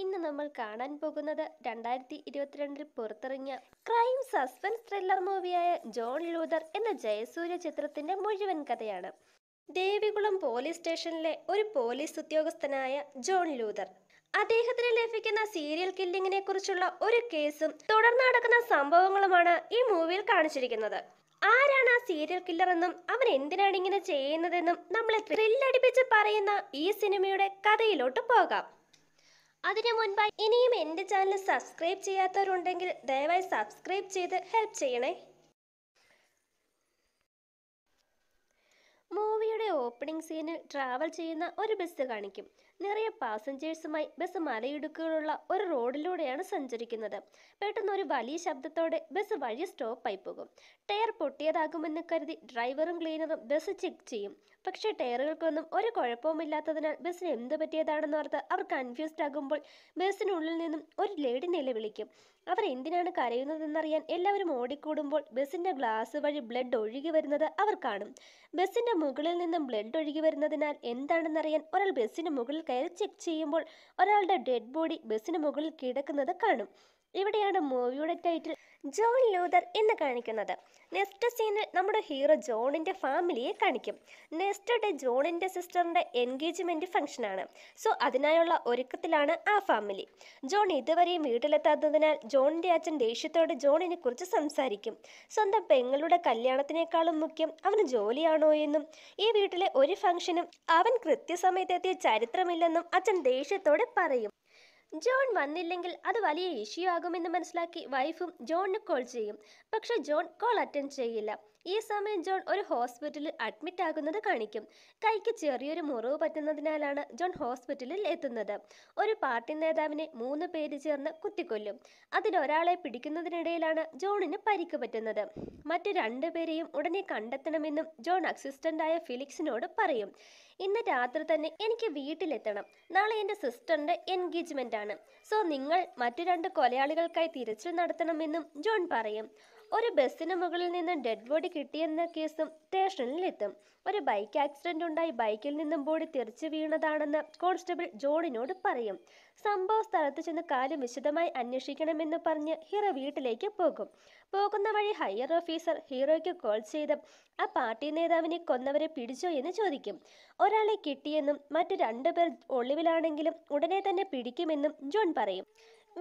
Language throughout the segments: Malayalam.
ഇന്ന് നമ്മൾ കാണാൻ പോകുന്നത് 2022 പുറത്തിറങ്ങിയ ക്രൈം സസ്പെൻസ് ത്രില്ലർ മൂവിയായ ജോൺ ലൂതർ എന്ന ജയസൂര്യ ചിത്രത്തിന്റെ മുഴുവൻ കഥയാണ്. ദേവികുളം പോലീസ് സ്റ്റേഷനിലെ ഒരു പോലീസ് ഉദ്യോഗസ്ഥനായ ജോൺ ലൂതർ അദ്ദേഹത്തിന് ലഭിക്കുന്ന സീരിയൽ കില്ലിങ്ങിനെ കുറിച്ചുള്ള ഒരു കേസും തുടർന്ന് നടക്കുന്ന സംഭവങ്ങളുമാണ് ഈ മൂവിയിൽ കാണിച്ചിരിക്കുന്നത്. ആരാണ് ആ സീരിയൽ കില്ലർ എന്നും അവൻ എന്തിനാണ് ഇങ്ങനെ ചെയ്യുന്നതെന്നും നമ്മളെ ത്രില്ലടിപ്പിച്ച് പറയുന്ന ഈ സിനിമയുടെ കഥയിലോട്ട് പോകാം. അതിനു മുൻപായി ഇനിയും എൻ്റെ ചാനൽ സബ്സ്ക്രൈബ് ചെയ്യാത്തവരുണ്ടെങ്കിൽ ദയവായി സബ്സ്ക്രൈബ് ചെയ്ത് ഹെൽപ്പ് ചെയ്യണേ. മൂവിയുടെ ഓപ്പണിംഗ് സീനിൽ ട്രാവൽ ചെയ്യുന്ന ഒരു ബസ് കാണിക്കും. നിറയെ പാസഞ്ചേഴ്സുമായി ബസ് മലയിടുക്കുകളുള്ള ഒരു റോഡിലൂടെയാണ് സഞ്ചരിക്കുന്നത്. പെട്ടെന്ന് ഒരു വലിയ ശബ്ദത്തോടെ ബസ് വഴി സ്റ്റോപ്പായി പോകും. ടയർ പൊട്ടിയതാകുമെന്ന് കരുതി ഡ്രൈവറും ക്ലീനറും ബസ് ചെക്ക് ചെയ്യും. പക്ഷേ ടയറുകൾക്കൊന്നും ഒരു കുഴപ്പവുമില്ലാത്തതിനാൽ ബസ്സിന് എന്ത് പറ്റിയതാണെന്നോർത്ത് അവർ കൺഫ്യൂസ്ഡ് ആകുമ്പോൾ ബസ്സിനുള്ളിൽ നിന്നും ഒരു ലേഡി നിലവിളിക്കും. അവർ എന്തിനാണ് കരയുന്നതെന്നറിയാൻ എല്ലാവരും ഓടിക്കൂടുമ്പോൾ ബസ്സിന്റെ ഗ്ലാസ് വഴി ബ്ലഡ് ഒഴുകി വരുന്നത് അവർ കാണും. ബസ്സിന്റെ മുകളിൽ നിന്നും ബ്ലഡ് ഒഴുകി വരുന്നതിനാൽ എന്താണെന്നറിയാൻ ഒരാൾ ബസ്സിന് മുകളിൽ കയറി ചെക്ക് ചെയ്യുമ്പോൾ ഒരാളുടെ ഡെഡ് ബോഡി ബസ്സിന് മുകളിൽ കിടക്കുന്നത് കാണും. ഇവിടെയാണ് മൂവിയുടെ ടൈറ്റിൽ ജോൺ ലൂതർ എന്ന് കാണിക്കുന്നത്. നെക്സ്റ്റ് സീനിൽ നമ്മുടെ ഹീറോ ജോണിന്റെ ഫാമിലിയെ കാണിക്കും. നെക്സ്റ്റ് ഡേ ജോണിന്റെ സിസ്റ്ററിന്റെ എൻഗേജ്മെന്റ് ഫംഗ്ഷനാണ്. സോ അതിനായുള്ള ഒരുക്കത്തിലാണ് ആ ഫാമിലി. ജോൺ ഇതുവരെയും വീട്ടിലെത്താത്തതിനാൽ ജോണിന്റെ അച്ഛൻ ദേഷ്യത്തോടെ ജോണിനെ കുറിച്ച് സംസാരിക്കും. സ്വന്തം പെങ്ങളുടെ കല്യാണത്തിനേക്കാളും മുഖ്യം അവന് ജോലിയാണോ എന്നും ഈ വീട്ടിലെ ഒരു ഫംഗ്ഷനും അവൻ കൃത്യസമയത്തെത്തിയ ചരിത്രമില്ലെന്നും അച്ഛൻ ദേഷ്യത്തോടെ പറയും. ജോൺ വന്നില്ലെങ്കിൽ അത് വലിയ ഇഷ്യൂ ആകുമെന്ന് മനസ്സിലാക്കി വൈഫും ജോണിന് കോൾ ചെയ്യും. പക്ഷെ ജോൺ കോൾ അറ്റൻഡ് ചെയ്യില്ല. ഈ സമയം ജോൺ ഒരു ഹോസ്പിറ്റലിൽ അഡ്മിറ്റ് ആകുന്നത് കാണിക്കും. കൈക്ക് ചെറിയൊരു മുറിവ് പറ്റുന്നതിനാലാണ് ജോൺ ഹോസ്പിറ്റലിൽ എത്തുന്നത്. ഒരു പാർട്ടി നേതാവിനെ 3 പേര് ചേർന്ന് കുത്തിക്കൊല്ലും. അതിലൊരാളെ പിടിക്കുന്നതിനിടയിലാണ് ജോണിന് പരിക്ക് പറ്റുന്നത്. മറ്റു 2 പേരെയും ഉടനെ കണ്ടെത്തണമെന്നും ജോൺ അസിസ്റ്റന്റായ ഫിലിക്സിനോട് പറയും. ഇന്ന് രാത്രി തന്നെ എനിക്ക് വീട്ടിലെത്തണം. നാളെ എൻ്റെ സിസ്റ്ററിന്റെ എൻഗേജ്മെന്റ് ആണ്. സോ നിങ്ങൾ മറ്റു 2 കൊലയാളികൾക്കായി തിരച്ചിൽ നടത്തണമെന്നും ജോൺ പറയും. ഒരു ബസ്സിന് മുകളിൽ നിന്ന് ഡെഡ് ബോഡി കിട്ടിയെന്ന കേസും സ്റ്റേഷനിൽ എത്തും. ഒരു ബൈക്ക് ആക്സിഡന്റ് ഉണ്ടായി ബൈക്കിൽ നിന്നും ബോഡി തെറിച്ചു വീണതാണെന്ന് കോൺസ്റ്റബിൾ ജോണിനോട് പറയും. സംഭവ സ്ഥലത്ത് ചെന്ന് കാര്യം വിശദമായി അന്വേഷിക്കണമെന്ന് പറഞ്ഞ് ഹീറോ വീട്ടിലേക്ക് പോകും. പോകുന്ന വഴി ഹയർ ഓഫീസർ ഹീറോയ്ക്ക് കോൾ ചെയ്ത് ആ പാർട്ടി നേതാവിനെ കൊന്നവരെ പിടിച്ചോ എന്ന് ചോദിക്കും. ഒരാളെ കിട്ടിയെന്നും മറ്റു 2 പേർ ഒളിവിലാണെങ്കിലും ഉടനെ തന്നെ പിടിക്കുമെന്നും ജോൺ പറയും.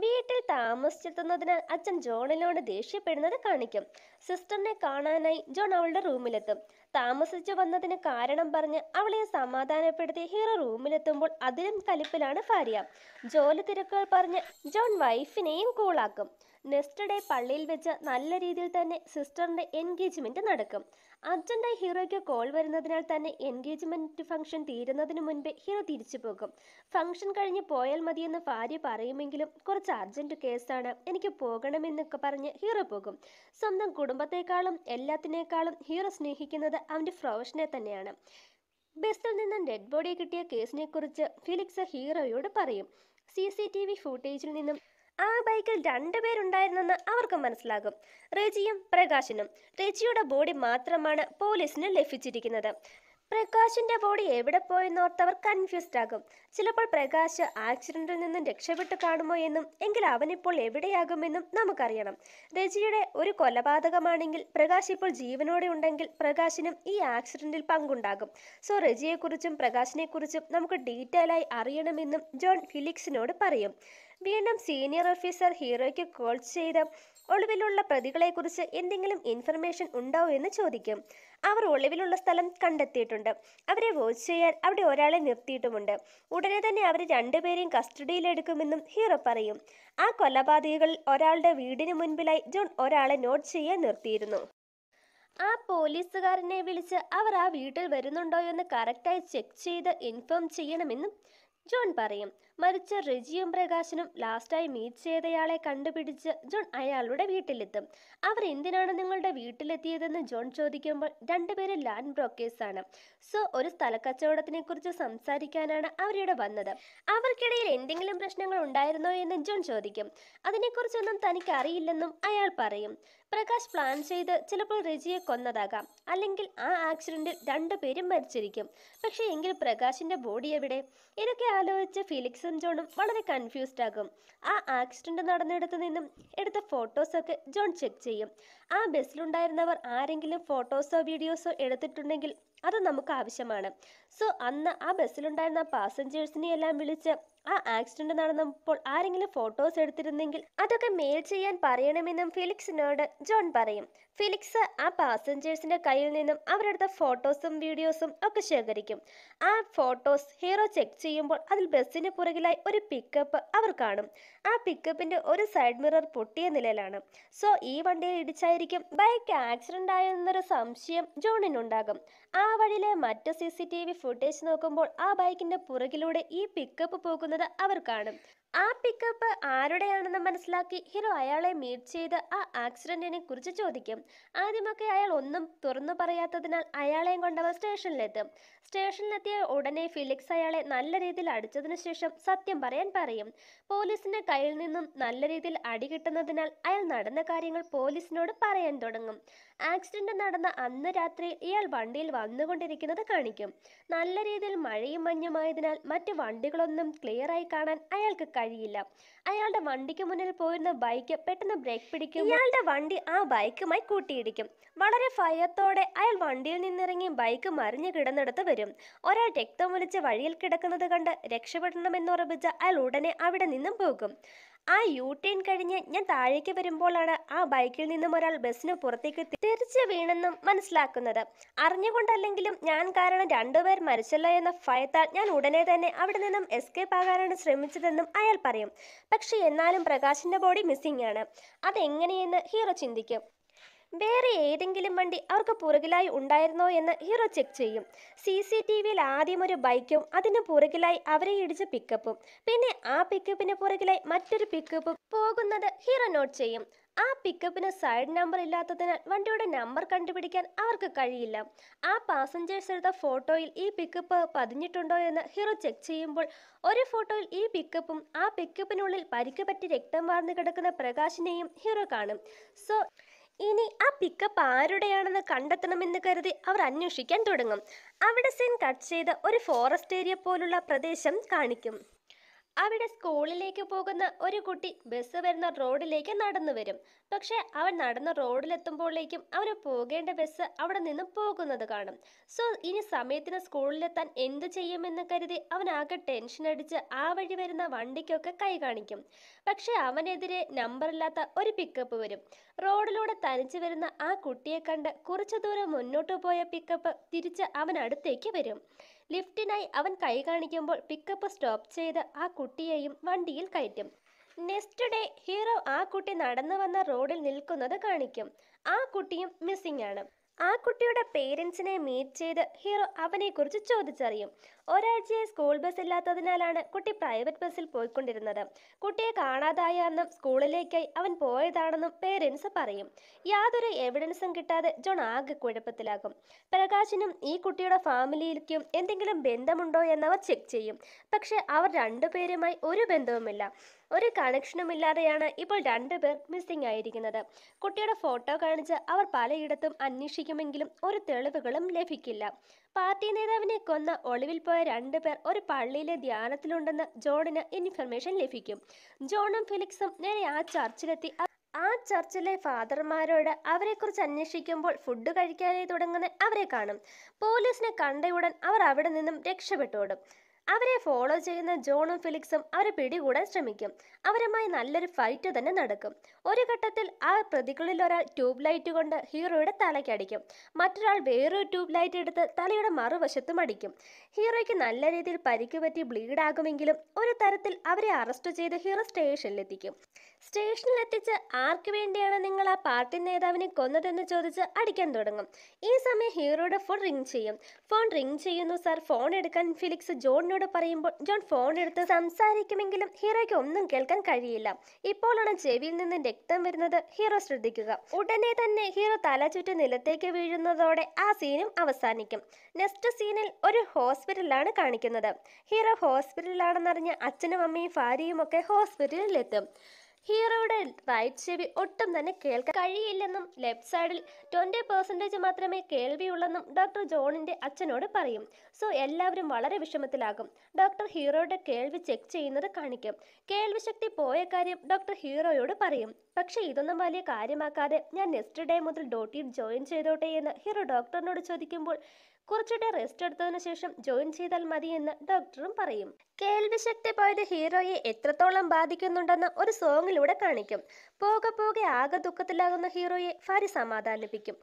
വീട്ടിൽ താമസിച്ചെത്തുന്നതിനാൽ അച്ഛൻ ജോണിനോട് ദേഷ്യപ്പെടുന്നത് കാണിക്കും. സിസ്റ്ററിനെ കാണാനായി ജോൺ അവളുടെ റൂമിലെത്തും. താമസിച്ചു വന്നതിന് കാരണം പറഞ്ഞ് അവളെ സമാധാനപ്പെടുത്തി ഹീറോ റൂമിലെത്തുമ്പോൾ അതിലും കലിപ്പിലാണ് ഭാര്യ. ജോലി തിരക്കുകൾ പറഞ്ഞ് ജോൺ വൈഫിനെയും കൂളാക്കും. നെക്സ്റ്റ് ഡേ പള്ളിയിൽ വെച്ച് നല്ല രീതിയിൽ തന്നെ സിസ്റ്ററിന്റെ എൻഗേജ്മെന്റ് നടക്കും. അർജന്റായി ഹീറോയ്ക്ക് കോൾ വരുന്നതിനാൽ തന്നെ എൻഗേജ്മെന്റ് ഫംഗ്ഷൻ തീരുന്നതിന് മുൻപേ ഹീറോ തിരിച്ചു പോകും. ഫംഗ്ഷൻ കഴിഞ്ഞ് പോയാൽ മതിയെന്ന് ഭാര്യ പറയുമെങ്കിലും കുറച്ച് അർജന്റ് കേസാണ്, എനിക്ക് പോകണമെന്നൊക്കെ പറഞ്ഞ് ഹീറോ പോകും. സ്വന്തം കുടുംബത്തെക്കാളും എല്ലാത്തിനേക്കാളും ഹീറോ സ്നേഹിക്കുന്നത് അവന്റെ പ്രൊഫഷനെ തന്നെയാണ്. ബസ്സിൽ നിന്നും ഡെഡ് ബോഡി കിട്ടിയ കേസിനെ കുറിച്ച് ഫിലിക്സ് ഹീറോയോട് പറയും. CCTV ഫുട്ടേജിൽ നിന്നും ആ ബൈക്കിൽ 2 പേരുണ്ടായിരുന്നെന്ന് അവർക്ക് മനസ്സിലാകും. റെജിയും പ്രകാശനും. റെജിയുടെ ബോഡി മാത്രമാണ് പോലീസിന് ലഭിച്ചിരിക്കുന്നത്. പ്രകാശിന്റെ ബോഡി എവിടെ പോയെന്നോർത്തവർ കൺഫ്യൂസ്ഡ് ആകും. ചിലപ്പോൾ പ്രകാശ് ആക്സിഡന്റിൽ നിന്നും രക്ഷപ്പെട്ടു കാണുമോ എന്നും എങ്കിൽ അവനിപ്പോൾ എവിടെയാകുമെന്നും നമുക്കറിയണം. റെജിയുടെ ഒരു കൊലപാതകമാണെങ്കിൽ പ്രകാശ് ഇപ്പോൾ ജീവനോടെ ഉണ്ടെങ്കിൽ പ്രകാശിനും ഈ ആക്സിഡന്റിൽ പങ്കുണ്ടാകും. സോ റെജിയെക്കുറിച്ചും പ്രകാശിനെക്കുറിച്ചും നമുക്ക് ഡീറ്റെയിൽ ആയി അറിയണമെന്നും ജോൺ ഫിലിക്സിനോട് പറയും. വീണ്ടും സീനിയർ ഓഫീസർ ഹീറോയ്ക്ക് കോൾ ചെയ്ത് ഒളിവിലുള്ള പ്രതികളെക്കുറിച്ച് എന്തെങ്കിലും ഇൻഫർമേഷൻ ഉണ്ടോ എന്ന് ചോദിക്കും. അവർ ഒളിവിലുള്ള സ്ഥലം കണ്ടെത്തിയിട്ടുണ്ട്. അവരെ വാച്ച് ചെയ്യാൻ അവിടെ ഒരാളെ നിർത്തിയിട്ടുമുണ്ട്. ഉടനെ തന്നെ അവർ 2 പേരെയും കസ്റ്റഡിയിലെടുക്കുമെന്നും ഹീറോ പറയും. ആ കൊലപാതകികളിൽ ഒരാളുടെ വീടിന് മുൻപിലായി ജോൺ ഒരാളെ നോട്ട് ചെയ്യാൻ നിർത്തിയിരുന്നു. ആ പോലീസുകാരനെ വിളിച്ച് അവർ ആ വീട്ടിൽ വരുന്നുണ്ടോ എന്ന് കറക്റ്റായി ചെക്ക് ചെയ്ത് ഇൻഫോം ചെയ്യണമെന്നും ജോൺ പറയും. മരിച്ച റെജിയും പ്രകാശനും ലാസ്റ്റായി മീറ്റ് ചെയ്തയാളെ കണ്ടുപിടിച്ച് ജോൺ അയാളുടെ വീട്ടിലെത്തും. അവർ എന്തിനാണ് നിങ്ങളുടെ വീട്ടിലെത്തിയതെന്ന് ജോൺ ചോദിക്കുമ്പോൾ 2 പേരും ലാൻഡ് ബ്രോക്കേഴ്സാണ്. സോ ഒരു സ്ഥലക്കച്ചവടത്തിനെ കുറിച്ച് സംസാരിക്കാനാണ് അവരിവിടെ വന്നത്. അവർക്കിടയിൽ എന്തെങ്കിലും പ്രശ്നങ്ങൾ ഉണ്ടായിരുന്നോ എന്ന് ജോൺ ചോദിക്കും. അതിനെക്കുറിച്ചൊന്നും തനിക്ക് അറിയില്ലെന്നും അയാൾ പറയും. പ്രകാശ് പ്ലാൻ ചെയ്ത് ചിലപ്പോൾ രജിയെ കൊന്നതാകാം, അല്ലെങ്കിൽ ആ ആക്സിഡന്റിൽ രണ്ടുപേരും മരിച്ചിരിക്കും. പക്ഷേ എങ്കിൽ പ്രകാശിന്റെ ബോഡി എവിടെ? ഇതൊക്കെ ആലോചിച്ച് ഫിലിക്സും ജോണും വളരെ കൺഫ്യൂസ്ഡ് ആകും. ആ ആക്സിഡന്റ് നടന്നിടത്തു നിന്നും എടുത്ത ഫോട്ടോസൊക്കെ ജോൺ ചെക്ക് ചെയ്യും. ആ ബസ്സിലുണ്ടായിരുന്നവർ ആരെങ്കിലും ഫോട്ടോസോ വീഡിയോസോ എടുത്തിട്ടുണ്ടെങ്കിൽ അത് നമുക്ക് ആവശ്യമാണ്. സോ അന്ന് ആ ബസ്സിലുണ്ടായിരുന്ന പാസഞ്ചേഴ്സിനെ എല്ലാം വിളിച്ച് ആ ആക്സിഡന്റ് നടന്നപ്പോൾ ആരെങ്കിലും ഫോട്ടോസ് എടുത്തിരുന്നെങ്കിൽ അതൊക്കെ മെയിൽ ചെയ്യാൻ പറയണമെന്നും ഫിലിക്സിനോട് ജോൺ പറയും. ഫിലിക്സ് ആ പാസഞ്ചേഴ്സിന്റെ കയ്യിൽ നിന്നും അവരെടുത്ത ഫോട്ടോസും വീഡിയോസും ഒക്കെ ശേഖരിക്കും. ആ ഫോട്ടോസ് ഹീറോ ചെക്ക് ചെയ്യുമ്പോൾ അതിൽ ബസ്സിന് പുറകിലായി ഒരു പിക്കപ്പ് അവർ കാണും. ആ പിക്കപ്പിന്റെ ഒരു സൈഡ് മിറർ പൊട്ടിയ നിലയിലാണ്. സോ ഈ വണ്ടിയിൽ ഇടിച്ചായിരിക്കും ബൈക്ക് ആക്സിഡന്റ് ആയെന്നൊരു സംശയം ജോണിനുണ്ടാകും. ആ വഴിയിലെ മറ്റ് CCTV ഫുട്ടേജ് നോക്കുമ്പോൾ ആ ബൈക്കിന്റെ പുറകിലൂടെ ഈ പിക്കപ്പ് പോകുന്നത് അവർ കാണും. ആ പിക്കപ്പ് ആരുടെയാണെന്ന് മനസ്സിലാക്കി ഹീറോ അയാളെ മീറ്റ് ചെയ്ത് ആ ആക്സിഡന്റിനെ കുറിച്ച് ചോദിക്കും. ആദ്യമൊക്കെ അയാൾ ഒന്നും തുറന്നു പറയാത്തതിനാൽ അയാളെയും കൊണ്ടവർ സ്റ്റേഷനിലെത്തും. സ്റ്റേഷനിലെത്തിയ ഉടനെ ഫിലിക്സ് അയാളെ നല്ല രീതിയിൽ അടിച്ചതിനു ശേഷം സത്യം പറയാൻ പറയും. പോലീസിന്റെ കയ്യിൽ നിന്നും നല്ല രീതിയിൽ അടി കിട്ടുന്നതിനാൽ അയാൾ നടന്ന കാര്യങ്ങൾ പോലീസിനോട് പറയാൻ തുടങ്ങും. ആക്സിഡന്റ് നടന്ന അന്ന് രാത്രി ഇയാൾ വണ്ടിയിൽ വന്നുകൊണ്ടിരിക്കുന്നത് കാണിക്കും. നല്ല രീതിയിൽ മഴയും മഞ്ഞുമായതിനാൽ മറ്റു വണ്ടികളൊന്നും ക്ലിയറായി കാണാൻ അയാൾക്ക് കഴിയില്ല. അയാളുടെ വണ്ടിക്ക് മുന്നിൽ പോയിരുന്ന ബൈക്ക് പെട്ടെന്ന് ബ്രേക്ക് പിടിക്കും. ഇയാളുടെ വണ്ടി ആ ബൈക്കുമായി കൂട്ടിയിടിക്കും. വളരെ ഭയത്തോടെ അയാൾ വണ്ടിയിൽ നിന്നിറങ്ങി ബൈക്ക് മറിഞ്ഞു കിടന്നിടത്ത് വരും. ഒരാൾ രക്തമൊലിച്ച് വഴിയിൽ കിടക്കുന്നത് കണ്ട് രക്ഷപ്പെടണമെന്നുറപ്പിച്ച അയാൾ ഉടനെ അവിടെ നിന്നും പോകും. ആ യു-ടേൺ കഴിഞ്ഞ് ഞാൻ താഴേക്ക് വരുമ്പോഴാണ് ആ ബൈക്കിൽ നിന്നും ഒരാൾ ബസ്സിന് പുറത്തേക്ക് തിരിച്ചു വീണെന്നും മനസ്സിലാക്കുന്നത്. അറിഞ്ഞുകൊണ്ടല്ലെങ്കിലും ഞാൻ കാരണം രണ്ടുപേർ മരിച്ചല്ലോ എന്ന ഭയത്താൽ ഞാൻ ഉടനെ തന്നെ അവിടെ നിന്നും എസ്കേപ്പ് ആകാനാണ് ശ്രമിച്ചതെന്നും അയാൾ പറയും. പക്ഷെ എന്നാലും പ്രകാശിന്റെ ബോഡി മിസ്സിംഗ് ആണ്. അതെങ്ങനെയെന്ന് ഹീറോ ചിന്തിക്കും. വേറെ ഏതെങ്കിലും വണ്ടി അവർക്ക് പുറകിലായി ഉണ്ടായിരുന്നോ എന്ന് ഹീറോ ചെക്ക് ചെയ്യും. CCTVയിൽ ആദ്യം ഒരു ബൈക്കും അതിന് പുറകിലായി അവരെ ഇടിച്ച പിക്കപ്പും പിന്നെ ആ പിക്കപ്പിന് പുറകിലായി മറ്റൊരു പിക്കപ്പും പോകുന്നത് ഹീറോ നോട്ട് ചെയ്യും. ആ പിക്കപ്പിന് സൈഡ് നമ്പർ ഇല്ലാത്തതിനാൽ വണ്ടിയുടെ നമ്പർ കണ്ടുപിടിക്കാൻ അവർക്ക് കഴിയില്ല. ആ പാസഞ്ചേഴ്സ് എടുത്ത ഫോട്ടോയിൽ ഈ പിക്കപ്പ് പതിഞ്ഞിട്ടുണ്ടോ എന്ന് ഹീറോ ചെക്ക് ചെയ്യുമ്പോൾ ഒരു ഫോട്ടോയിൽ ഈ പിക്കപ്പും ആ പിക്കപ്പിനുള്ളിൽ പരിക്ക് പറ്റി രക്തം വാർന്നു കിടക്കുന്ന പ്രകാശിനെയും ഹീറോ കാണും. സോ ഇനി ആ പിക്കപ്പ് ആരുടെയാണെന്ന് കണ്ടെത്തണമെന്ന് കരുതി അവർ അന്വേഷിക്കാൻ തുടങ്ങും. അവിടെ സീൻ കട്ട് ചെയ്ത് ഒരു ഫോറസ്റ്റ് ഏരിയ പോലുള്ള പ്രദേശം കാണിക്കും. അവിടെ സ്കൂളിലേക്ക് പോകുന്ന ഒരു കുട്ടി ബസ് വരുന്ന റോഡിലേക്ക് നടന്നു വരും. പക്ഷെ അവൻ നടന്ന റോഡിലെത്തുമ്പോഴേക്കും അവന് പോകേണ്ട ബസ് അവിടെ നിന്ന് പോകുന്നത് കാണും. സോ ഇനി സമയത്തിന് സ്കൂളിലെത്താൻ എന്ത് ചെയ്യുമെന്ന് കരുതി അവൻ ആകെ ടെൻഷൻ അടിച്ച് ആ വഴി വരുന്ന വണ്ടിക്കൊക്കെ കൈ കാണിക്കും. പക്ഷെ അവനെതിരെ നമ്പറില്ലാത്ത ഒരു പിക്കപ്പ് വരും. റോഡിലൂടെ തനിച്ച് വരുന്ന ആ കുട്ടിയെ കണ്ട് കുറച്ചു ദൂരം മുന്നോട്ട് പോയ പിക്കപ്പ് തിരിച്ച് അവൻ അടുത്തേക്ക് വരും. ലിഫ്റ്റിനായി അവൻ കൈ കാണിക്കുമ്പോൾ പിക്കപ്പ് സ്റ്റോപ്പ് ചെയ്ത് ആ കുട്ടിയെയും വണ്ടിയിൽ കയറ്റും. നെക്സ്റ്റ് ഡേ ഹീറോ ആ കുട്ടി നടന്നു വന്ന റോഡിൽ നിൽക്കുന്നത് കാണിക്കും. ആ കുട്ടിയും മിസ്സിംഗ് ആണ്. ആ കുട്ടിയുടെ പേരൻസിനെ മീറ്റ് ചെയ്ത് ഹീറോ അവനെക്കുറിച്ച് ചോദിച്ചറിയും. ഒരാഴ്ചയായി സ്കൂൾ ബസ് ഇല്ലാത്തതിനാലാണ് കുട്ടി പ്രൈവറ്റ് ബസ്സിൽ പോയിക്കൊണ്ടിരുന്നത്. കുട്ടിയെ കാണാതായ അന്നും സ്കൂളിലേക്കായി അവൻ പോയതാണെന്നും പേരൻസ് പറയും. യാതൊരു എവിഡൻസും കിട്ടാതെ ജോൺ ആകെ കുഴപ്പത്തിലാകും. പ്രകാശിനും ഈ കുട്ടിയുടെ ഫാമിലിയിലേക്കും എന്തെങ്കിലും ബന്ധമുണ്ടോ എന്നവർ ചെക്ക് ചെയ്യും. പക്ഷെ അവർ രണ്ടുപേരുമായി ഒരു ബന്ധവുമില്ല. ഒരു കണക്ഷനുമില്ലാതെയാണ് ഇപ്പോൾ രണ്ടുപേർ മിസ്സിംഗ് ആയിരിക്കുന്നത്. കുട്ടിയുടെ ഫോട്ടോ കാണിച്ച് അവർ പലയിടത്തും അന്വേഷിക്കുമെങ്കിലും ഒരു തെളിവുകളും ലഭിക്കില്ല. പാർട്ടി നേതാവിനെ കൊന്ന ഒളിവിൽ പോയ രണ്ടുപേർ ഒരു പള്ളിയിലെ ധ്യാനത്തിലുണ്ടെന്ന് ജോണിന് ഇൻഫർമേഷൻ ലഭിക്കും. ജോണും ഫിലിക്സും നേരെ ആ ചർച്ചിലെത്തി ആ ചർച്ചിലെ ഫാദർമാരോട് അവരെക്കുറിച്ച് അന്വേഷിക്കുമ്പോൾ ഫുഡ് കഴിക്കാനായി തുടങ്ങുന്ന അവരെ കാണും. പോലീസിനെ കണ്ടയുടൻ അവർ അവിടെ നിന്നും രക്ഷപ്പെട്ടോടും. അവരെ ഫോളോ ചെയ്യുന്ന ജോണും ഫിലിക്സും അവരെ പിടികൂടാൻ ശ്രമിക്കും. അവരുമായി നല്ലൊരു ഫൈറ്റ് തന്നെ നടക്കും. ഒരു ഘട്ടത്തിൽ ആ പ്രതികളിൽ ഒരാൾ ട്യൂബ് ലൈറ്റ് കൊണ്ട് ഹീറോയുടെ തലയ്ക്കടിക്കും. മറ്റൊരാൾ വേറൊരു ട്യൂബ് ലൈറ്റ് എടുത്ത് തലയുടെ മറുവശത്തും അടിക്കും. ഹീറോയ്ക്ക് നല്ല രീതിയിൽ പരിക്ക് പറ്റി ബ്ലീഡ് ആകുമെങ്കിലും ഒരു തരത്തിൽ അവരെ അറസ്റ്റ് ചെയ്ത് ഹീറോ സ്റ്റേഷനിലെത്തിക്കും. സ്റ്റേഷനിലെത്തിച്ച് ആർക്ക് വേണ്ടിയാണ് നിങ്ങൾ ആ പാർട്ടി നേതാവിനെ കൊന്നതെന്ന് ചോദിച്ച് അടിക്കാൻ തുടങ്ങും. ഈ സമയം ഹീറോയുടെ ഫോൺ റിംഗ് ചെയ്യും. ഫോൺ റിംഗ് ചെയ്യുന്നു സാർ, ഫോൺ എടുക്കാൻ ഫിലിക്സ് ജോണിനോട് പറയുമ്പോൾ ജോൺ ഫോൺ എടുത്ത് സംസാരിക്കുമെങ്കിലും ഹീറോയ്ക്ക് ഒന്നും കേൾക്കാൻ കഴിയില്ല. ഇപ്പോഴാണ് ചെവിയിൽ നിന്ന് രക്തം വരുന്നത് ഹീറോ ശ്രദ്ധിക്കുക. ഉടനെ തന്നെ ഹീറോ തല ചുറ്റി നിലത്തേക്ക് വീഴുന്നതോടെ ആ സീനും അവസാനിക്കും. നെക്സ്റ്റ് സീനിൽ ഒരു ഹോസ്പിറ്റലിലാണ് കാണിക്കുന്നത്. ഹീറോ ഹോസ്പിറ്റലിലാണെന്നറിഞ്ഞ് അച്ഛനും അമ്മയും ഭാര്യയും ഒക്കെ ഹോസ്പിറ്റലിലെത്തും. ഹീറോയുടെ റൈറ്റ് ചെവി ഒട്ടും തന്നെ കേൾക്കാൻ കഴിയില്ലെന്നും ലെഫ്റ്റ് സൈഡിൽ 20% മാത്രമേ കേൾവിയുള്ളെന്നും ഡോക്ടർ ജോണിന്റെ അച്ഛനോട് പറയും. സോ എല്ലാവരും വളരെ വിഷമത്തിലാകും. ഡോക്ടർ ഹീറോയുടെ കേൾവി ചെക്ക് ചെയ്യുന്നത് കാണിക്കും. കേൾവി ശക്തി പോയ കാര്യം ഡോക്ടർ ഹീറോയോട് പറയും. പക്ഷെ ഇതൊന്നും വലിയ കാര്യമാക്കാതെ ഞാൻ നെക്സ്റ്റ് ഡേ മുതൽ ഡ്യൂട്ടിയിൽ ജോയിൻ ചെയ്തോട്ടെ എന്ന് ഹീറോ ഡോക്ടറിനോട് ചോദിക്കുമ്പോൾ കുറച്ചുകൂടെ റെസ്റ്റ് എടുത്തതിനു ശേഷം ജോയിൻ ചെയ്താൽ മതിയെന്ന് ഡോക്ടറും പറയും. കേൾവി ശക്തി പോയത് ഹീറോയെ എത്രത്തോളം ബാധിക്കുന്നുണ്ടെന്ന് ഒരു സോങ്ങിലൂടെ കാണിക്കും. പോകെ പോകെ ആകെ ദുഃഖത്തിലാകുന്ന ഹീറോയെ ഭാര്യ സമാധാനിപ്പിക്കും.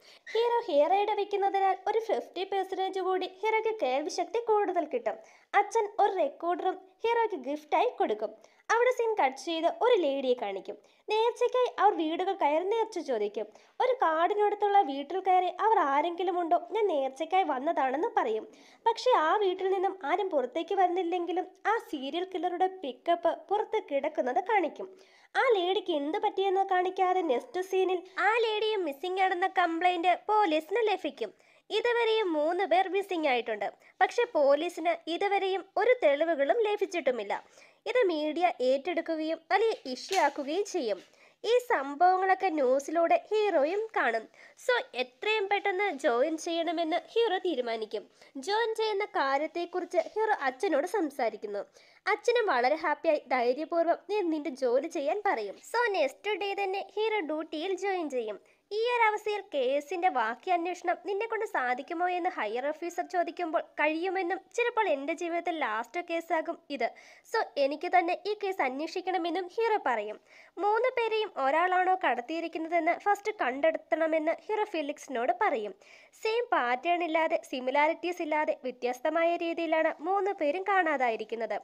ഹീറോയുടെ വെക്കുന്നതിനാൽ ഒരു 50% കൂടി ഹീറോയ്ക്ക് കേൾവി ശക്തി കൂടുതൽ കിട്ടും. അച്ഛൻ ഒരു റെക്കോർഡറും ഹീറോയ്ക്ക് ഗിഫ്റ്റായി കൊടുക്കും. അവിടെ സീൻ കട്ട് ചെയ്ത് ഒരു ലേഡിയെ കാണിക്കും. നേർച്ചയ്ക്കായി അവർ വീടുകൾ കയറി നേർച്ച ചോദിക്കും. ഒരു കാടിനടുത്തുള്ള വീട്ടിൽ കയറി അവർ ആരെങ്കിലും ഉണ്ടോ, ഞാൻ നേർച്ചയ്ക്കായി വന്നതാണെന്ന് പറയും. പക്ഷെ ആ വീട്ടിൽ നിന്നും ആരും പുറത്തേക്ക് വരുന്നില്ലെങ്കിലും ആ സീരിയൽ കില്ലറുടെ പിക്കപ്പ് പുറത്ത് കിടക്കുന്നത് കാണിക്കും. ആ ലേഡിക്ക് എന്ത് പറ്റിയെന്ന് കാണിക്കാതെ നെക്സ്റ്റ് സീനിൽ ആ ലേഡിയും മിസ്സിംഗ് ആണെന്ന കംപ്ലൈന്റ് പോലീസിന് ലഭിക്കും. ഇതുവരെയും 3 പേർ മിസ്സിംഗ് ആയിട്ടുണ്ട്. പക്ഷെ പോലീസിന് ഇതുവരെയും ഒരു തെളിവുകളും ലഭിച്ചിട്ടുമില്ല. ഇത് മീഡിയ ഏറ്റെടുക്കുകയും വലിയ ഇഷ്യൂ ആക്കുകയും ചെയ്യും. ഈ സംഭവങ്ങളൊക്കെ ന്യൂസിലൂടെ ഹീറോയും കാണും. സോ എത്രയും പെട്ടെന്ന് ജോയിൻ ചെയ്യണമെന്ന് ഹീറോ തീരുമാനിക്കും. ജോയിൻ ചെയ്യുന്ന കാര്യത്തെക്കുറിച്ച് ഹീറോ അച്ഛനോട് സംസാരിക്കുന്നു. അച്ഛനും വളരെ ഹാപ്പിയായി ധൈര്യപൂർവ്വം നീ നിന്റെ ജോലി ചെയ്യാൻ പറയും. സോ നെക്സ്റ്റ് ഡേ തന്നെ ഹീറോ ഡ്യൂട്ടിയിൽ ജോയിൻ ചെയ്യും. ഈ ഒരു അവസ്ഥയിൽ കേസിന്റെ ബാക്കി അന്വേഷണം നിന്നെ കൊണ്ട് സാധിക്കുമോ എന്ന് ഹയർ ഓഫീസർ ചോദിക്കുമ്പോൾ കഴിയുമെന്നും ചിലപ്പോൾ എൻ്റെ ജീവിതത്തിൽ ലാസ്റ്റ് കേസാകും ഇത്. സോ എനിക്ക് തന്നെ ഈ കേസ് അന്വേഷിക്കണമെന്നും ഹീറോ പറയും. 3 പേരെയും ഒരാളാണോ കടത്തിയിരിക്കുന്നതെന്ന് ഫസ്റ്റ് കണ്ടെത്തണമെന്ന് ഹീറോ ഫിലിക്സിനോട് പറയും. സെയിം പാറ്റേൺ ഇല്ലാതെ സിമിലാരിറ്റീസ് ഇല്ലാതെ വ്യത്യസ്തമായ രീതിയിലാണ് 3 പേരും കാണാതായിരിക്കുന്നത്.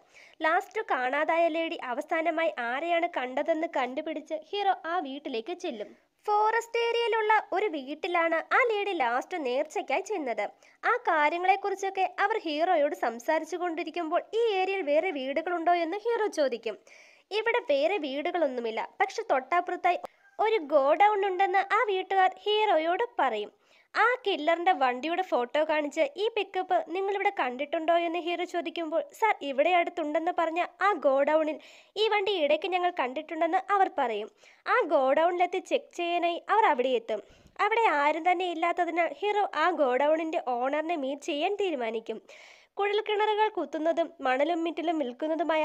ലാസ്റ്റ് കാണാതായ ലേഡി അവസാനമായി ആരെയാണ് കണ്ടതെന്ന് കണ്ടുപിടിച്ച് ഹീറോ ആ വീട്ടിലേക്ക് ചെല്ലും. ഫോറസ്റ്റ് ഏരിയയിലുള്ള ഒരു വീട്ടിലാണ് ആ ലേഡി ലാസ്റ്റ് നേർച്ചയ്ക്കായി ചെന്നത്. ആ കാര്യങ്ങളെക്കുറിച്ചൊക്കെ അവർ ഹീറോയോട് സംസാരിച്ചു കൊണ്ടിരിക്കുമ്പോൾ ഈ ഏരിയയിൽ വേറെ വീടുകളുണ്ടോ എന്ന് ഹീറോ ചോദിക്കും. ഇവിടെ വേറെ വീടുകളൊന്നുമില്ല, പക്ഷെ തൊട്ടപ്പുറത്തായി ഒരു ഗോഡൌൺ ഉണ്ടെന്ന് ആ വീട്ടുകാർ ഹീറോയോട് പറയും. ആ കില്ലറിന്റെ വണ്ടിയുടെ ഫോട്ടോ കാണിച്ച് ഈ പിക്കപ്പ് നിങ്ങളിവിടെ കണ്ടിട്ടുണ്ടോ എന്ന് ഹീറോ ചോദിക്കുമ്പോൾ സാർ ഇവിടെ അടുത്തുണ്ടെന്ന് പറഞ്ഞ ആ ഗോഡൌണിൽ ഈ വണ്ടി ഇടയ്ക്ക് ഞങ്ങൾ കണ്ടിട്ടുണ്ടെന്ന് അവർ പറയും. ആ ഗോഡൌണിലെത്തി ചെക്ക് ചെയ്യാനായി അവർ അവിടെ എത്തും. അവിടെ ആരും തന്നെ ഇല്ലാത്തതിനാൽ ഹീറോ ആ ഗോഡൌണിന്റെ ഓണറിനെ മീറ്റ് ചെയ്യാൻ തീരുമാനിക്കും. കുഴൽക്കിണറുകൾ കുത്തുന്നതും മണലും മിറ്റിലും വിൽക്കുന്നതുമായ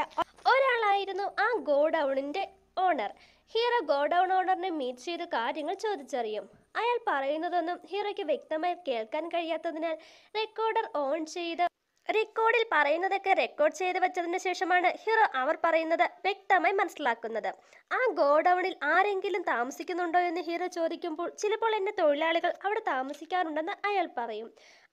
ഒരാളായിരുന്നു ആ ഗോഡൌണിന്റെ ഓണർ. ഹീറോ ഗോഡൌൺ ഓണറിനെ മീറ്റ് ചെയ്ത് കാര്യങ്ങൾ ചോദിച്ചറിയും. അയാൾ പറയുന്നതൊന്നും ഹീറോയ്ക്ക് വ്യക്തമായി കേൾക്കാൻ കഴിയാത്തതിനാൽ റെക്കോർഡർ ഓൺ ചെയ്ത് റെക്കോർഡിൽ പറയുന്നതൊക്കെ റെക്കോർഡ് ചെയ്ത് വെച്ചതിന് ശേഷമാണ് ഹീറോ അവർ പറയുന്നത് വ്യക്തമായി മനസ്സിലാക്കുന്നത്. ആ ഗോഡൌണിൽ ആരെങ്കിലും താമസിക്കുന്നുണ്ടോ എന്ന് ഹീറോ ചോദിക്കുമ്പോൾ ചിലപ്പോൾ എൻ്റെ തൊഴിലാളികൾ അവിടെ താമസിക്കാറുണ്ടെന്ന് അയാൾ പറയും.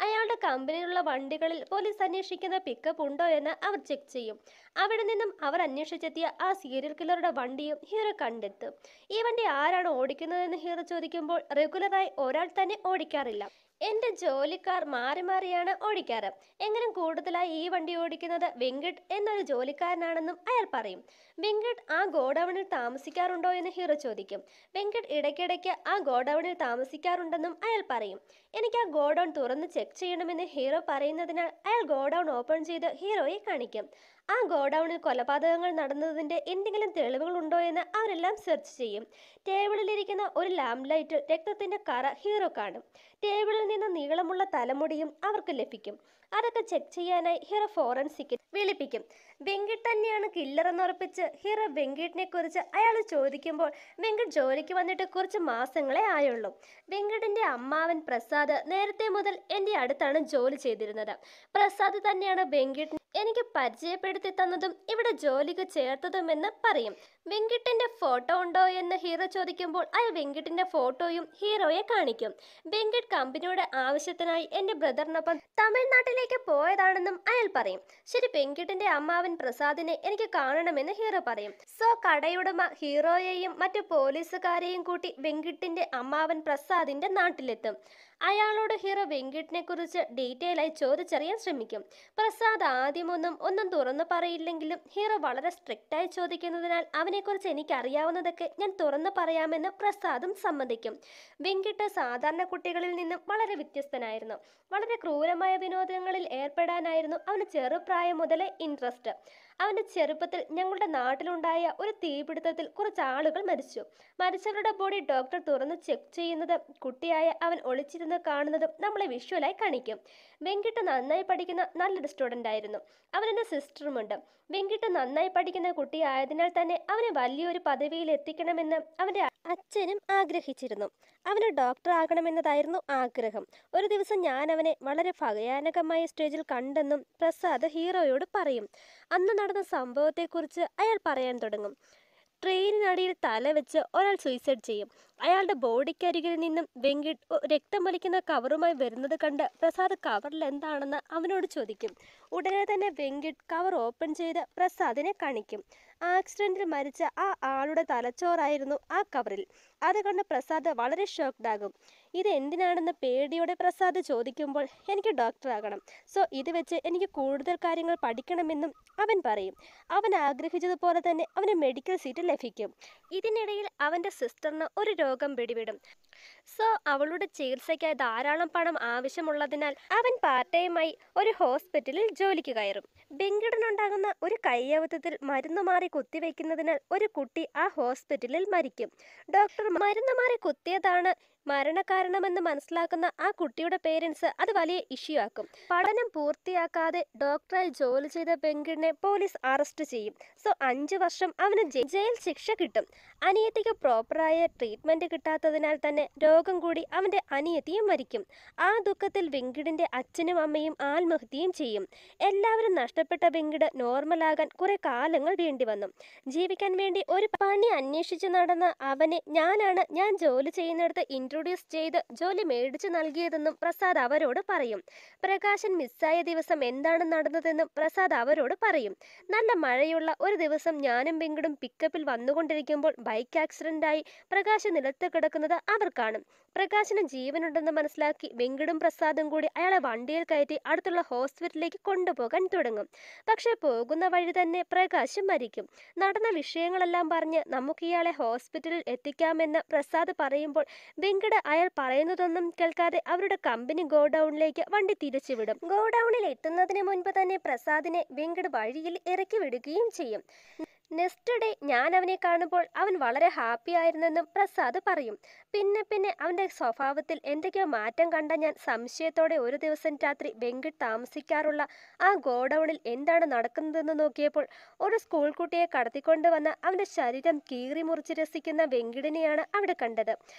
അയാളുടെ കമ്പനിയിലുള്ള വണ്ടികളിൽ പോലീസ് അന്വേഷിക്കുന്ന പിക്കപ്പ് ഉണ്ടോ എന്ന് അവർ ചെക്ക് ചെയ്യും. അവിടെ നിന്നും അവർ അന്വേഷിച്ചെത്തിയ ആ സീരിയൽ കില്ലറുടെ വണ്ടിയും ഹീറോ കണ്ടെത്തും. ഈ വണ്ടി ആരാണ് ഓടിക്കുന്നതെന്ന് ഹീറോ ചോദിക്കുമ്പോൾ റെഗുലറായി ഒരാൾ തന്നെ ഓടിക്കാറില്ല, എൻ്റെ ജോലിക്കാർ മാറി മാറിയാണ് ഓടിക്കാറ്. എങ്കിലും കൂടുതലായി ഈ വണ്ടി ഓടിക്കുന്നത് വെങ്കട്ട് എന്നൊരു ജോലിക്കാരനാണെന്നും അയാൾ പറയും. വെങ്കട്ട് ആ ഗോഡൌണിൽ താമസിക്കാറുണ്ടോ എന്ന് ഹീറോ ചോദിക്കും. വെങ്കട്ട് ഇടയ്ക്കിടയ്ക്ക് ആ ഗോഡൌണിൽ താമസിക്കാറുണ്ടെന്നും അയാൾ പറയും. എനിക്ക് ആ ഗോഡൌൺ തുറന്ന് ചെക്ക് ചെയ്യണമെന്ന് ഹീറോ പറയുന്നതിനാൽ അയാൾ ഗോഡൌൺ ഓപ്പൺ ചെയ്ത് ഹീറോയെ കാണിക്കും. ആ ഗോഡൌണിൽ കൊലപാതകങ്ങൾ നടന്നതിൻ്റെ എന്തെങ്കിലും തെളിവുകൾ ഉണ്ടോ എന്ന് അവരെല്ലാം സെർച്ച് ചെയ്യും. ടേബിളിലിരിക്കുന്ന ഒരു ലാമ്പ് ലൈറ്റിൽ രക്തത്തിൻ്റെ കറ ഹീറോ കാണും. ടേബിളിൽ നിന്ന് നീളമുള്ള തലമുടിയും അവർക്ക് ലഭിക്കും. അതൊക്കെ ചെക്ക് ചെയ്യാനായി ഹീറോ ഫോറൻസിക് വിളിപ്പിക്കും. വെങ്കട്ട് തന്നെയാണ് കില്ലർ എന്നുറപ്പിച്ച് ഹീറോ വെങ്കട്ടിനെ കുറിച്ച് അയാൾ ചോദിക്കുമ്പോൾ വെങ്കട്ട് ജോലിക്ക് വന്നിട്ട് കുറച്ച് മാസങ്ങളെ ആയുള്ളൂ. വെങ്കട്ടിൻ്റെ അമ്മാവൻ പ്രസാദ് നേരത്തെ മുതൽ എൻ്റെ അടുത്താണ് ജോലി ചെയ്തിരുന്നത്. പ്രസാദ് തന്നെയാണ് വെങ്കട്ടിനെ എനിക്ക് പരിചയപ്പെടുത്തി തന്നതും ഇവിടെ ജോലിക്ക് ചേർത്തതുമെന്ന് പറയും. വെങ്കട്ടിന്റെ ഫോട്ടോ ഉണ്ടോ എന്ന് ഹീറോ ചോദിക്കുമ്പോൾ അയാൾ വെങ്കട്ടിന്റെ ഫോട്ടോയും ഹീറോയെ കാണിക്കും. വെങ്കട്ട് കമ്പനിയുടെ ആവശ്യത്തിനായി എൻ്റെ ബ്രദറിനൊപ്പം തമിഴ്നാട്ടിലേക്ക് പോയതാണെന്നും അയാൾ പറയും. ശരി, വെങ്കട്ടിന്റെ അമ്മാവൻ പ്രസാദിനെ എനിക്ക് കാണണമെന്ന് ഹീറോ പറയും. സോ കടയുടമ ഹീറോയെയും മറ്റു പോലീസുകാരെയും കൂട്ടി വെങ്കട്ടിന്റെ അമ്മാവൻ പ്രസാദിന്റെ നാട്ടിലെത്തും. അയാളോട് ഹീറോ വെങ്കട്ടിനെ കുറിച്ച് ഡീറ്റെയിൽ ആയി ചോദിച്ചറിയാൻ ശ്രമിക്കും. പ്രസാദ് ഒന്നും തുറന്നു പറയില്ലെങ്കിലും ഹീറോ വളരെ സ്ട്രിക്റ്റായി ചോദിക്കുന്നതിനാൽ അവനെക്കുറിച്ച് എനിക്കറിയാവുന്നതൊക്കെ ഞാൻ തുറന്നു പറയാമെന്ന് പ്രസാദും സമ്മതിക്കും. വെങ്കട്ട് സാധാരണ കുട്ടികളിൽ നിന്നും വളരെ വ്യത്യസ്തനായിരുന്നു. വളരെ ക്രൂരമായ വിനോദങ്ങളിൽ ഏർപ്പെടാനായിരുന്നു അവന് ചെറുപ്രായം മുതലേ ഇൻട്രസ്റ്റ്. അവന്റെ ചെറുപ്പത്തിൽ ഞങ്ങളുടെ നാട്ടിലുണ്ടായ ഒരു തീപിടുത്തത്തിൽ കുറച്ച് ആളുകൾ മരിച്ചു. മരിച്ചവരുടെ ബോഡി ഡോക്ടർ തുറന്ന് ചെക്ക് ചെയ്യുന്നത് കുട്ടിയായ അവൻ ഒളിച്ചിരുന്ന് കാണുന്നതും നമ്മളെ വിഷ്വലായി കാണിക്കും. വെങ്കിട്ട് നന്നായി പഠിക്കുന്ന നല്ലൊരു സ്റ്റുഡൻ്റ് ആയിരുന്നു. അവനെൻ്റെ സിസ്റ്ററുമുണ്ട്. വെങ്കിട്ട് നന്നായി പഠിക്കുന്ന കുട്ടിയായതിനാൽ തന്നെ അവനെ വലിയൊരു പദവിയിൽ എത്തിക്കണമെന്ന് അവൻ്റെ അച്ഛനും ആഗ്രഹിച്ചിരുന്നു. അവന് ഡോക്ടർ ആകണമെന്നതായിരുന്നു ആഗ്രഹം. ഒരു ദിവസം ഞാൻ അവനെ വളരെ ഭയാനകമായ സ്റ്റേജിൽ കണ്ടെന്നും പ്രസാദ് ഹീറോയോട് പറയും. അന്ന് നടന്ന സംഭവത്തെക്കുറിച്ച് അയാൾ പറയാൻ തുടങ്ങും. ട്രെയിനിനടിയിൽ തല വെച്ച് ഒരാൾ സൂയിസൈഡ് ചെയ്യും. അയാളുടെ ബോഡിക്കരികിൽ നിന്നും വെങ്കിട്ട് രക്തം വലിക്കുന്ന കവറുമായി വരുന്നത് കണ്ട് പ്രസാദ് കവറിൽ എന്താണെന്ന് അവനോട് ചോദിക്കും. ഉടനെ തന്നെ വെങ്കിട്ട് കവർ ഓപ്പൺ ചെയ്ത് പ്രസാദിനെ കാണിക്കും. ആക്സിഡന്റിൽ മരിച്ച ആ ആളുടെ തലച്ചോറായിരുന്നു ആ കവറിൽ. അത് കണ്ട് പ്രസാദ് വളരെ ഷോക്ക്ഡ് ആകും. ഇത് എന്തിനാണെന്ന് പേടിയോടെ പ്രസാദ് ചോദിക്കുമ്പോൾ എനിക്ക് ഡോക്ടറാകണം, സോ ഇത് വെച്ച് എനിക്ക് കൂടുതൽ കാര്യങ്ങൾ പഠിക്കണമെന്നും അവൻ പറയും. അവൻ ആഗ്രഹിച്ചതുപോലെ തന്നെ അവന് മെഡിക്കൽ സീറ്റ് ലഭിക്കും. ഇതിനിടയിൽ അവൻ്റെ സിസ്റ്ററിന് ഒരു രോഗം പിടിപെടും. സോ അവളുടെ ചികിത്സയ്ക്കായി ധാരാളം പണം ആവശ്യമുള്ളതിനാൽ അവൻ പാർട്ട് ടൈമായി ഒരു ഹോസ്പിറ്റലിൽ ജോലിക്ക് കയറും. വെങ്കിടനുണ്ടാകുന്ന ഒരു കയ്യബദ്ധത്തിൽ മരുന്ന് മാറി കുത്തിവെക്കുന്നതിനാൽ ഒരു കുട്ടി ആ ഹോസ്പിറ്റലിൽ മരിക്കും. ഡോക്ടർ മരുന്ന് മാറി കുത്തിയതാണ് മരണകാരണമെന്ന് മനസ്സിലാക്കുന്ന ആ കുട്ടിയുടെ പേരൻസ് അത് വലിയ ഇഷ്യൂ ആക്കും. പഠനം പൂർത്തിയാക്കാതെ ഡോക്ടറായി ജോലി ചെയ്ത വെങ്കിടിനെ പോലീസ് അറസ്റ്റ് ചെയ്യും. സോ 5 വർഷം അവന് ജയിൽ ശിക്ഷ കിട്ടും. അനിയത്തിക്ക് പ്രോപ്പറായ ട്രീറ്റ്മെന്റ് കിട്ടാത്തതിനാൽ തന്നെ രോഗം കൂടി അവന്റെ അനിയത്തിയും മരിക്കും. ആ ദുഃഖത്തിൽ വെങ്കിടിന്റെ അച്ഛനും അമ്മയും ആത്മഹത്യയും ചെയ്യും. എല്ലാവരും നഷ്ടപ്പെട്ട വെങ്കിട് നോർമലാകാൻ കുറെ കാലങ്ങൾ വേണ്ടി വന്നു. ജീവിക്കാൻ വേണ്ടി ഒരു പണി അന്വേഷിച്ച് നടന്ന അവനെ ഞാൻ ജോലി ചെയ്യുന്നിടത്ത് ഇൻട്രൊഡ്യൂസ് ചെയ്ത് ജോലി മേടിച്ചു നൽകിയതെന്നും പ്രസാദ് അവരോട് പറയും. പ്രകാശൻ മിസ്സായ ദിവസം എന്താണ് നടന്നതെന്നും പ്രസാദ് അവരോട് പറയും. നല്ല മഴയുള്ള ഒരു ദിവസം ഞാനും വെങ്കിടും പിക്കപ്പിൽ വന്നുകൊണ്ടിരിക്കുമ്പോൾ ബൈക്ക് ആക്സിഡന്റായി പ്രകാശ് നിലത്ത് കിടക്കുന്നത് അവർ കാണും. പ്രകാശിന് ജീവനുണ്ടെന്ന് മനസ്സിലാക്കി വെങ്കിടും പ്രസാദും കൂടി അയാളെ വണ്ടിയിൽ കയറ്റി അടുത്തുള്ള ഹോസ്പിറ്റലിലേക്ക് കൊണ്ടുപോകാൻ തുടങ്ങും. പക്ഷെ പോകുന്ന വഴി തന്നെ പ്രകാശ് മരിക്കും. നടന്ന വിഷയങ്ങളെല്ലാം പറഞ്ഞ് നമുക്ക് ഇയാളെ ഹോസ്പിറ്റലിൽ എത്തിക്കാമെന്ന് പ്രസാദ് പറയുമ്പോൾ വെങ്കിട് അയാൾ പറയുന്നതൊന്നും കേൾക്കാതെ അവരുടെ കമ്പനി ഗോഡൌണിലേക്ക് വണ്ടി തിരിച്ചുവിടും. ഗോഡൌണിൽ എത്തുന്നതിന് മുൻപ് തന്നെ പ്രസാദിനെ വെങ്കിട് വഴിയിൽ ഇറക്കി വിടുകയും ചെയ്യും. നെക്സ്റ്റ് ഡേ ഞാൻ അവനെ കാണുമ്പോൾ അവൻ വളരെ ഹാപ്പി ആയിരുന്നെന്നും പ്രസാദ് പറയും. പിന്നെ അവൻ്റെ സ്വഭാവത്തിൽ എന്തൊക്കെയോ മാറ്റം കണ്ട ഞാൻ സംശയത്തോടെ ഒരു ദിവസം രാത്രി വെങ്കിട് താമസിക്കാറുള്ള ആ ഗോഡൌണിൽ എന്താണ് നടക്കുന്നതെന്ന് നോക്കിയപ്പോൾ ഒരു സ്കൂൾ കുട്ടിയെ കടത്തിക്കൊണ്ടുവന്ന് അവൻ്റെ ശരീരം കീറി മുറിച്ച് രസിക്കുന്ന വെങ്കിടിനെയാണ് അവിടെ കണ്ടത്.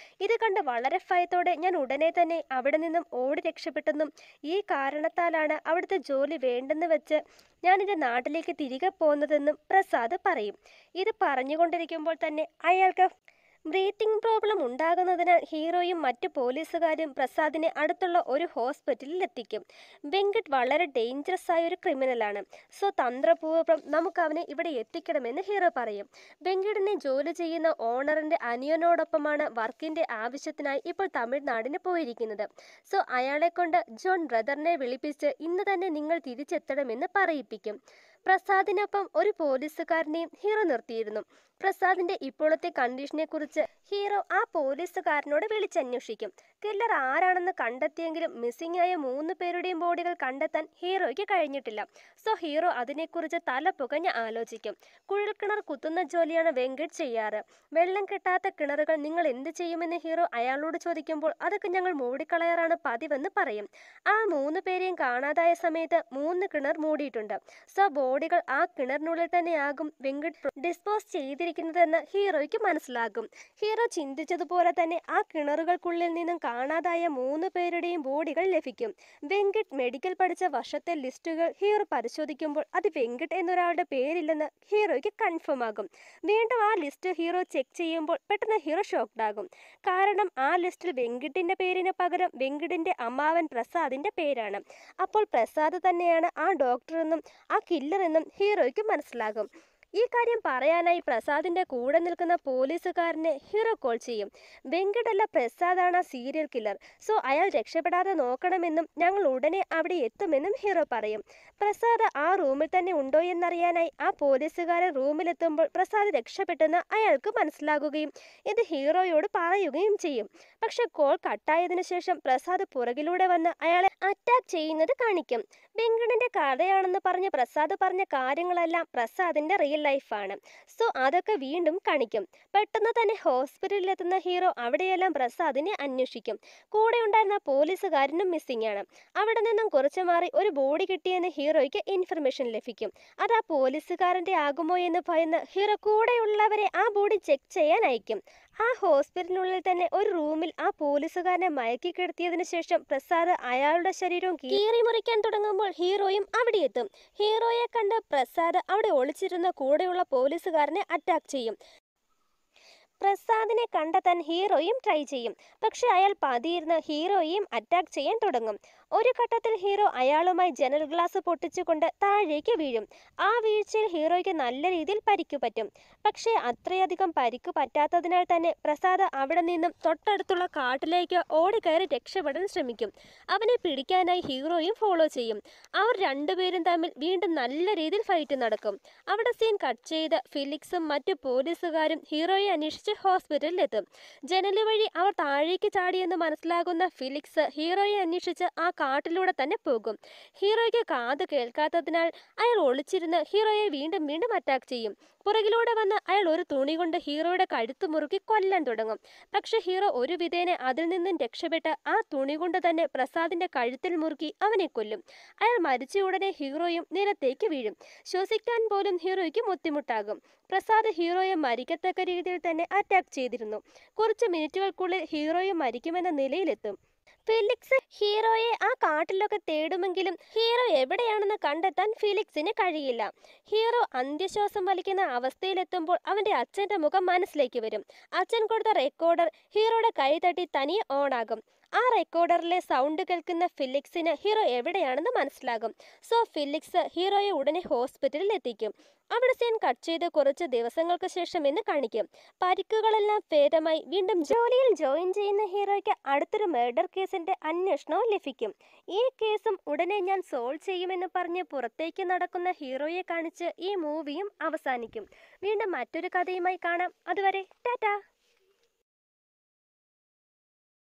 ഇത് കണ്ട് വളരെ ഭയത്തോടെ ഞാൻ ഉടനെ തന്നെ അവിടെ നിന്നും ഓടി രക്ഷപ്പെട്ടെന്നും ഈ കാരണത്താലാണ് അവിടുത്തെ ജോലി വേണ്ടെന്ന് വെച്ച് ഞാൻ എൻ്റെ നാട്ടിലേക്ക് തിരികെ പോകുന്നതെന്നും പ്രസാദ് പറയും. ഇത് പറഞ്ഞുകൊണ്ടിരിക്കുമ്പോൾ തന്നെ അയാൾക്ക് ബ്രീത്തിങ് പ്രോബ്ലം ഉണ്ടാകുന്നതിനാൽ ഹീറോയും മറ്റു പോലീസുകാരും പ്രസാദിനെ അടുത്തുള്ള ഒരു ഹോസ്പിറ്റലിൽ എത്തിക്കും. വെങ്കിട് വളരെ ഡേഞ്ചറസ് ആയ ഒരു ക്രിമിനലാണ്. സോ തന്ത്രപൂർവ്വം നമുക്ക് അവനെ ഇവിടെ എത്തിക്കണമെന്ന് ഹീറോ പറയും. വെങ്കിടിനെ ജോലി ചെയ്യുന്ന ഓണറിന്റെ അനിയനോടൊപ്പമാണ് വർക്കിന്റെ ആവശ്യത്തിനായി ഇപ്പോൾ തമിഴ്നാടിന് പോയിരിക്കുന്നത്. സോ അയാളെ കൊണ്ട് ജോൺ ബ്രദറിനെ വിളിപ്പിച്ച് ഇന്ന് തന്നെ നിങ്ങൾ തിരിച്ചെത്തണമെന്ന് പറയിപ്പിക്കും. പ്രസാദിനൊപ്പം ഒരു പോലീസുകാരനെയും ഹീറോ നിർത്തിയിരുന്നു. പ്രസാദിന്റെ ഇപ്പോഴത്തെ കണ്ടീഷനെ കുറിച്ച് ഹീറോ ആ പോലീസുകാരനോട് വിളിച്ചന്വേഷിക്കും. കില്ലർ ആരാണെന്ന് കണ്ടെത്തിയെങ്കിലും മിസ്സിംഗ് ആയ 3 പേരുടെയും ബോഡികൾ കണ്ടെത്താൻ ഹീറോയ്ക്ക് കഴിഞ്ഞിട്ടില്ല. സോ ഹീറോ അതിനെക്കുറിച്ച് തല പുകഞ്ഞ് ആലോചിക്കും. കുഴൽക്കിണർ കുത്തുന്ന ജോലിയാണ് വെങ്കിട് ചെയ്യാറ്. വെള്ളം കിട്ടാത്ത കിണറുകൾ നിങ്ങൾ എന്ത് ചെയ്യുമെന്ന് ഹീറോ അയാളോട് ചോദിക്കുമ്പോൾ അതൊക്കെ ഞങ്ങൾ മൂടിക്കളയാറാണ് പതിവെന്ന് പറയും. ആ 3 പേരെയും കാണാതായ സമയത്ത് 3 കിണർ മൂടിയിട്ടുണ്ട്. സോ ബോഡികൾ ആ കിണറിനുള്ളിൽ തന്നെയാകും വെങ്കിട് ഡിസ്പോസ് ചെയ്തിരിക്കുന്നതെന്ന് ഹീറോയ്ക്ക് മനസ്സിലാകും. ഹീറോ ചിന്തിച്ചതുപോലെ തന്നെ ആ കിണറുകൾക്കുള്ളിൽ നിന്നും കാണാതായ 3 പേരുടെയും ബോഡികൾ ലഭിക്കും. വെങ്കിട് മെഡിക്കൽ പഠിച്ച വർഷത്തെ ലിസ്റ്റുകൾ ഹീറോ പരിശോധിക്കുമ്പോൾ അത് വെങ്കിട് എന്നൊരാളുടെ പേരില്ലെന്ന് ഹീറോയ്ക്ക് കൺഫേം ആകും. വീണ്ടും ആ ലിസ്റ്റ് ഹീറോ ചെക്ക് ചെയ്യുമ്പോൾ പെട്ടെന്ന് ഹീറോ ഷോക്ക്ഡ് ആകും. കാരണം ആ ലിസ്റ്റിൽ വെങ്കിടിന്റെ പേരിന് പകരം വെങ്കിടിന്റെ അമ്മാവൻ പ്രസാദിന്റെ പേരാണ്. അപ്പോൾ പ്രസാദ് തന്നെയാണ് ആ ഡോക്ടർ എന്നും ആ കില്ലർ എന്നും ഹീറോയ്ക്ക് മനസ്സിലാകും. ഈ കാര്യം പറയാനായി പ്രസാദിന്റെ കൂടെ നിൽക്കുന്ന പോലീസുകാരനെ ഹീറോ കോൾ ചെയ്യും. വെങ്കടല്ല, പ്രസാദാണ് ആ സീരിയൽ കില്ലർ. സോ അയാൾ രക്ഷപ്പെടാതെ നോക്കണമെന്നും ഞങ്ങൾ ഉടനെ അവിടെ എത്തുമെന്നും ഹീറോ പറയും. പ്രസാദ് ആ റൂമിൽ തന്നെ ഉണ്ടോ എന്നറിയാനായി ആ പോലീസുകാരൻ റൂമിലെത്തുമ്പോൾ പ്രസാദ് രക്ഷപ്പെട്ടെന്ന് അയാൾക്ക് മനസ്സിലാകുകയും ഇത് ഹീറോയോട് പറയുകയും ചെയ്യും. പക്ഷെ കോൾ കട്ടായതിനു ശേഷം പ്രസാദ് പുറകിലൂടെ വന്ന് അയാളെ അറ്റാക്ക് ചെയ്യുന്നത് കാണിക്കും. വെങ്കടന്റെ കഥയാണെന്ന് പറഞ്ഞ് പ്രസാദ് പറഞ്ഞ കാര്യങ്ങളെല്ലാം പ്രസാദിന്റെ റിയൽ ലൈഫാണ്. സോ അതൊക്കെ വീണ്ടും കാണിക്കും. പെട്ടെന്ന് തന്നെ ഹോസ്പിറ്റലിലെത്തുന്ന ഹീറോ അവിടെയെല്ലാം പ്രസാദിനെ അന്വേഷിക്കും. കൂടെ ഉണ്ടായിരുന്ന പോലീസുകാരനും മിസ്സിംഗ് ആണ്. അവിടെ നിന്നും കുറച്ചു മാറി ഒരു ബോഡി കിട്ടിയെന്ന് ഹീറോയ്ക്ക് ഇൻഫർമേഷൻ ലഭിക്കും. അത് ആ പോലീസുകാരന്റെ ആകുമോ എന്ന് ഭയന്ന് ഹീറോ കൂടെയുള്ളവരെ ആ ബോഡി ചെക്ക് ചെയ്യാൻ അയക്കും. ആ ഹോസ്പിറ്റലിനുള്ളിൽ തന്നെ ഒരു റൂമിൽ ആ പോലീസുകാരനെ മയക്കി കിടത്തിയതിനു ശേഷം പ്രസാദ് അയാളുടെ ശരീരവും കീറി മുറിക്കാൻ തുടങ്ങുമ്പോൾ ഹീറോയും അവിടെ എത്തും. ഹീറോയെ കണ്ട് പ്രസാദ് അവിടെ ഒളിച്ചിരുന്ന കൂടെയുള്ള പോലീസുകാരനെ അറ്റാക്ക് ചെയ്യും. പ്രസാദിനെ കണ്ടെത്താൻ ഹീറോയും ട്രൈ ചെയ്യും. പക്ഷെ അയാൾ പതിയിരുന്ന് ഹീറോയെയും അറ്റാക്ക് ചെയ്യാൻ തുടങ്ങും. ഒരു ഘട്ടത്തിൽ ഹീറോ അയാളുമായി ജനൽ ഗ്ലാസ് പൊട്ടിച്ചുകൊണ്ട് താഴേക്ക് വീഴും. ആ വീഴ്ചയിൽ ഹീറോയ്ക്ക് നല്ല രീതിയിൽ പരിക്കു പറ്റും. പക്ഷേ അത്രയധികം പരിക്കു പറ്റാത്തതിനാൽ തന്നെ പ്രസാദ് അവിടെ നിന്നും തൊട്ടടുത്തുള്ള കാട്ടിലേക്ക് ഓടിക്കയറി രക്ഷപ്പെടാൻ ശ്രമിക്കും. അവനെ പിടിക്കാനായി ഹീറോയും ഫോളോ ചെയ്യും. അവർ രണ്ടുപേരും തമ്മിൽ വീണ്ടും നല്ല രീതിയിൽ ഫൈറ്റ് നടക്കും. അവിടെ സീൻ കട്ട് ചെയ്ത് ഫിലിക്സും മറ്റു പോലീസുകാരും ഹീറോയെ അന്വേഷിച്ച് ഹോസ്പിറ്റലിലെത്തും. ജനല് വഴി അവർ താഴേക്ക് ചാടിയെന്ന് മനസ്സിലാകുന്ന ഫിലിക്സ് ഹീറോയെ അന്വേഷിച്ച് ആ കാട്ടിലൂടെ തന്നെ പോകും. ഹീറോയ്ക്ക് കാത് കേൾക്കാത്തതിനാൽ അയാൾ ഒളിച്ചിരുന്ന് ഹീറോയെ വീണ്ടും വീണ്ടും അറ്റാക്ക് ചെയ്യും. പുറകിലൂടെ വന്ന് അയാൾ ഒരു തുണി കൊണ്ട് ഹീറോയുടെ കഴുത്ത് മുറുക്കി കൊല്ലാൻ തുടങ്ങും. പക്ഷെ ഹീറോ ഒരു വിധേന അതിൽ നിന്നും രക്ഷപ്പെട്ട് ആ തുണി കൊണ്ട് തന്നെ പ്രസാദിന്റെ കഴുത്തിൽ മുറുക്കി അവനെ കൊല്ലും. അയാൾ മരിച്ച ഉടനെ ഹീറോയും നിലത്തേക്ക് വീഴും. ശ്വസിക്കാൻ പോലും ഹീറോയ്ക്ക് ബുദ്ധിമുട്ടാകും. പ്രസാദ് ഹീറോയെ മരിക്കത്തക്ക രീതിയിൽ തന്നെ അറ്റാക്ക് ചെയ്തിരുന്നു. കുറച്ച് മിനിറ്റുകൾക്കുള്ളിൽ ഹീറോയും മരിക്കുമെന്ന നിലയിലെത്തും. ഫിലിക്സ് ഹീറോയെ ആ കാട്ടിലൊക്കെ തേടുമെങ്കിലും ഹീറോ എവിടെയാണെന്ന് കണ്ടെത്താൻ ഫിലിക്സിന് കഴിയില്ല. ഹീറോ അന്ത്യശ്വാസം വലിക്കുന്ന അവസ്ഥയിലെത്തുമ്പോൾ അവന്റെ അച്ഛന്റെ മുഖം മനസ്സിലേക്ക് വരും. അച്ഛൻ കൊടുത്ത റെക്കോർഡർ ഹീറോയുടെ കൈ തട്ടി തനിയെ ഓണാകും. ആ റെക്കോർഡറിലെ സൗണ്ട് കേൾക്കുന്ന ഫിലിക്സിന് ഹീറോ എവിടെയാണെന്ന് മനസ്സിലാകും. സോ ഫിലിക്സ് ഹീറോയെ ഉടനെ ഹോസ്പിറ്റലിൽ എത്തിക്കും. അവിടെ സീൻ കട്ട് ചെയ്ത് കുറച്ച് ദിവസങ്ങൾക്ക് ശേഷം എന്ന് കാണിക്കും. പരിക്കുകളെല്ലാം ഭേദമായി വീണ്ടും ജോലിയിൽ ജോയിൻ ചെയ്യുന്ന ഹീറോയ്ക്ക് അടുത്തൊരു മർഡർ കേസിന്റെ അന്വേഷണവും ലഭിക്കും. ഈ കേസും ഉടനെ ഞാൻ സോൾവ് ചെയ്യുമെന്ന് പറഞ്ഞ് പുറത്തേക്ക് നടക്കുന്ന ഹീറോയെ കാണിച്ച് ഈ മൂവിയും അവസാനിക്കും. വീണ്ടും മറ്റൊരു കഥയുമായി കാണാം. അതുവരെ ടാറ്റാ.